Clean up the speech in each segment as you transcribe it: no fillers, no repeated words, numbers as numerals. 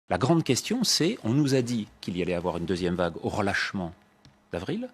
La grande question, c'est, on nous a dit qu'il y allait avoir une deuxième vague au relâchement d'avril,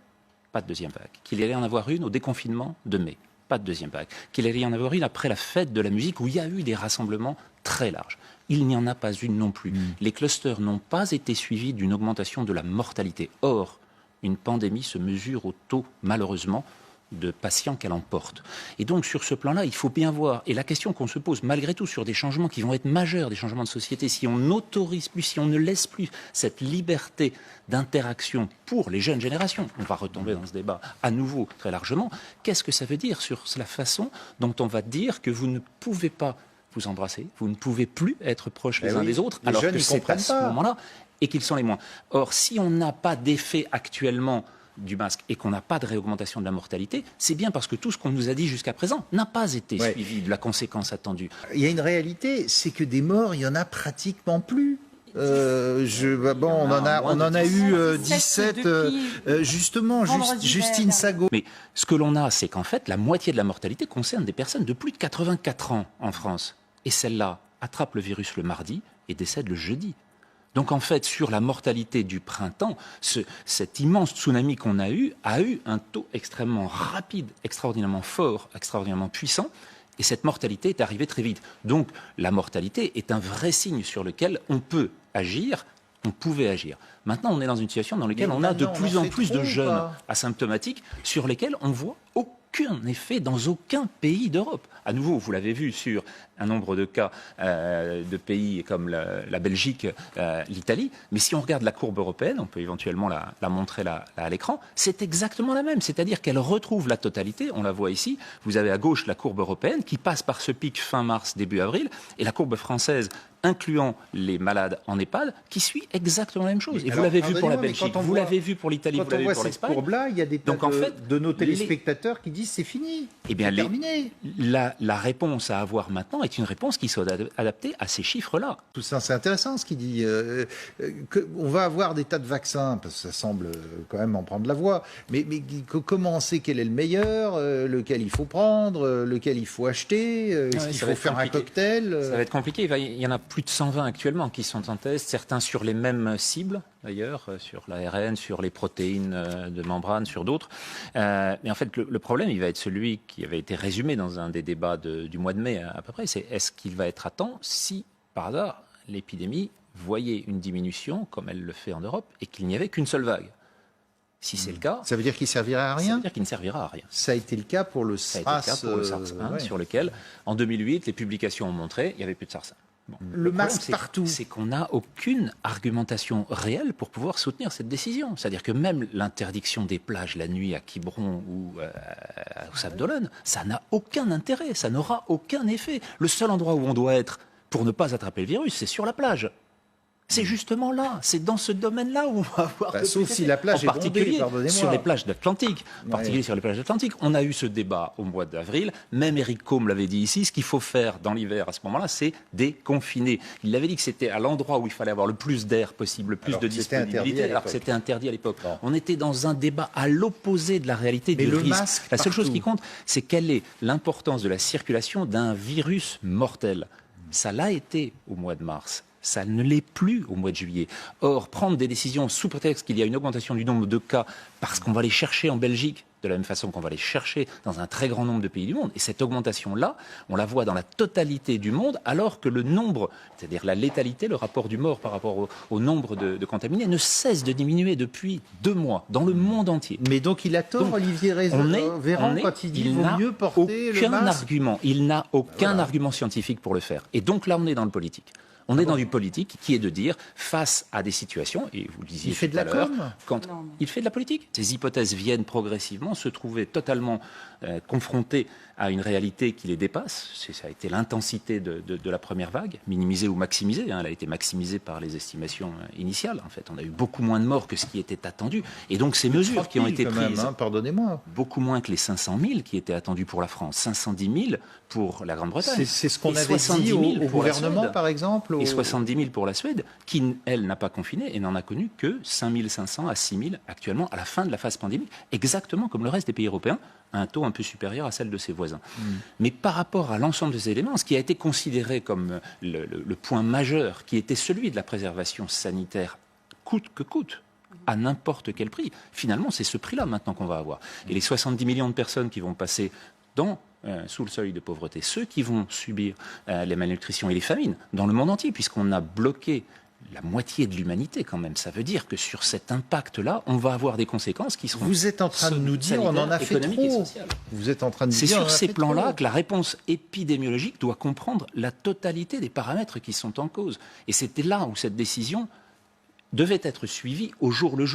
pas de deuxième vague. Qu'il y allait en avoir une au déconfinement de mai, pas de deuxième vague. Qu'il allait y en avoir une après la fête de la musique où il y a eu des rassemblements très larges. Il n'y en a pas une non plus. Les clusters n'ont pas été suivis d'une augmentation de la mortalité. Or, une pandémie se mesure au taux, malheureusement, de patients qu'elle emporte. Et donc, sur ce plan-là, il faut bien voir. Et la question qu'on se pose, malgré tout, sur des changements qui vont être majeurs, des changements de société, si on n'autorise plus, si on ne laisse plus cette liberté d'interaction pour les jeunes générations, on va retomber dans ce débat à nouveau très largement, qu'est-ce que ça veut dire sur la façon dont on va dire que vous ne pouvez pas vous embrasser, vous ne pouvez plus être proches les uns des autres, alors que c'est à ce moment-là, et qu'ils sont les moins. Or, si on n'a pas d'effet actuellement du masque et qu'on n'a pas de réaugmentation de la mortalité, c'est bien parce que tout ce qu'on nous a dit jusqu'à présent n'a pas été suivi de la conséquence attendue. Il y a une réalité, c'est que des morts, il n'y en a pratiquement plus. On en a eu 17, justement, Justine Sago. Mais ce que l'on a, c'est qu'en fait, la moitié de la mortalité concerne des personnes de plus de 84 ans en France. Et celle-là attrape le virus le mardi et décède le jeudi. Donc en fait, sur la mortalité du printemps, cet immense tsunami qu'on a eu un taux extrêmement rapide, extraordinairement fort, extraordinairement puissant, et cette mortalité est arrivée très vite. Donc la mortalité est un vrai signe sur lequel on peut agir, on pouvait agir. Maintenant, on est dans une situation dans laquelle on a de plus en plus de jeunes asymptomatiques sur lesquels on voit aucun effet dans aucun pays d'Europe. À nouveau, vous l'avez vu sur un nombre de cas de pays comme la Belgique, l'Italie, mais si on regarde la courbe européenne, on peut éventuellement la montrer là à l'écran, c'est exactement la même, c'est-à-dire qu'elle retrouve la totalité, on la voit ici, vous avez à gauche la courbe européenne qui passe par ce pic fin mars, début avril, et la courbe française incluant les malades en EHPAD, qui suit exactement la même chose. Et vous l'avez vu pour la Belgique, vous l'avez vu pour l'Italie, vous l'avez vu pour l'Espagne. Quand on voit cette courbe-là, il y a des tas de nos téléspectateurs qui disent c'est fini, c'est terminé. La réponse à avoir maintenant est une réponse qui soit adaptée à ces chiffres-là. Tout ça, c'est intéressant ce qu'il dit. On va avoir des tas de vaccins, parce que ça semble quand même en prendre la voie, mais comment on sait quel est le meilleur, lequel il faut prendre, lequel il faut acheter, est-ce qu'il faut faire un cocktail Ça va être compliqué, il y en a plus de 120 actuellement qui sont en test, certains sur les mêmes cibles d'ailleurs, sur l'ARN, sur les protéines de membrane, sur d'autres. Mais en fait, le problème, il va être celui qui avait été résumé dans un des débats du mois de mai à peu près, c'est est-ce qu'il va être à temps si, par hasard, l'épidémie voyait une diminution, comme elle le fait en Europe, et qu'il n'y avait qu'une seule vague. Si c'est le cas... Ça veut dire qu'il ne servira à rien ? Ça veut dire qu'il ne servira à rien. Ça a été le cas pour le SARS. Ça a été le cas pour le SARS-1, sur lequel, en 2008, les publications ont montré qu'il n'y avait plus de SARS-1. Bon. Le masque partout. C'est qu'on n'a aucune argumentation réelle pour pouvoir soutenir cette décision. C'est-à-dire que même l'interdiction des plages la nuit à Quiberon ou au Sable d'Olonne, ça n'a aucun intérêt, ça n'aura aucun effet. Le seul endroit où on doit être pour ne pas attraper le virus, c'est sur la plage. C'est justement là, c'est dans ce domaine-là où on va avoir... sauf si la plage est bondée, pardonnez-moi. Sur les plages d'Atlantique. En particulier sur les plages d'Atlantique. On a eu ce débat au mois d'avril. Même Éric Côme l'avait dit ici. Ce qu'il faut faire dans l'hiver à ce moment-là, c'est déconfiner. Il avait dit que c'était à l'endroit où il fallait avoir le plus d'air possible, le plus de disponibilité, alors que c'était interdit à l'époque. On était dans un débat à l'opposé de la réalité du risque. La seule chose qui compte, c'est quelle est l'importance de la circulation d'un virus mortel. Ça l'a été au mois de mars. Ça ne l'est plus au mois de juillet. Or, prendre des décisions sous prétexte qu'il y a une augmentation du nombre de cas parce qu'on va les chercher en Belgique, de la même façon qu'on va les chercher dans un très grand nombre de pays du monde. Et cette augmentation-là, on la voit dans la totalité du monde, alors que le nombre, c'est-à-dire la létalité, le rapport du mort par rapport au nombre de contaminés, ne cesse de diminuer depuis 2 mois, dans le monde entier. Mais donc il a tort, donc, Olivier Véran, quand il dit qu'il vaut mieux porter le masque. Il n'a aucun argument scientifique pour le faire. Et donc là, on est dans le politique. On est dans du politique qui est de dire, face à des situations, et vous le disiez tout à l'heure, il fait de la politique. Ces hypothèses viennent progressivement se trouver totalement confrontées à une réalité qui les dépasse. Ça a été l'intensité de la première vague, minimisée ou maximisée. Elle a été maximisée par les estimations initiales. En fait, on a eu beaucoup moins de morts que ce qui était attendu. Et donc ces mesures qui ont été prises, pardonnez-moi, beaucoup moins que les 500 000 qui étaient attendus pour la France, 510 000 pour la Grande-Bretagne. C'est ce qu'on avait dit au gouvernement, par exemple. exemple Et 70 000 pour la Suède, qui, elle, n'a pas confiné et n'en a connu que 5 500 à 6 000 actuellement à la fin de la phase pandémique, exactement comme le reste des pays européens, à un taux un peu supérieur à celle de ses voisins. Mais par rapport à l'ensemble des éléments, ce qui a été considéré comme le point majeur, qui était celui de la préservation sanitaire coûte que coûte, à n'importe quel prix, finalement, c'est ce prix-là maintenant qu'on va avoir. Et les 70 millions de personnes qui vont passer sous le seuil de pauvreté, ceux qui vont subir les malnutritions et les famines dans le monde entier, puisqu'on a bloqué la moitié de l'humanité quand même. Ça veut dire que sur cet impact-là, on va avoir des conséquences qui seront... Vous êtes en train de nous dire on en a fait trop. Vous êtes en train de nous dire c'est sur ces plans-là que la réponse épidémiologique doit comprendre la totalité des paramètres qui sont en cause. Et c'était là où cette décision devait être suivie au jour le jour.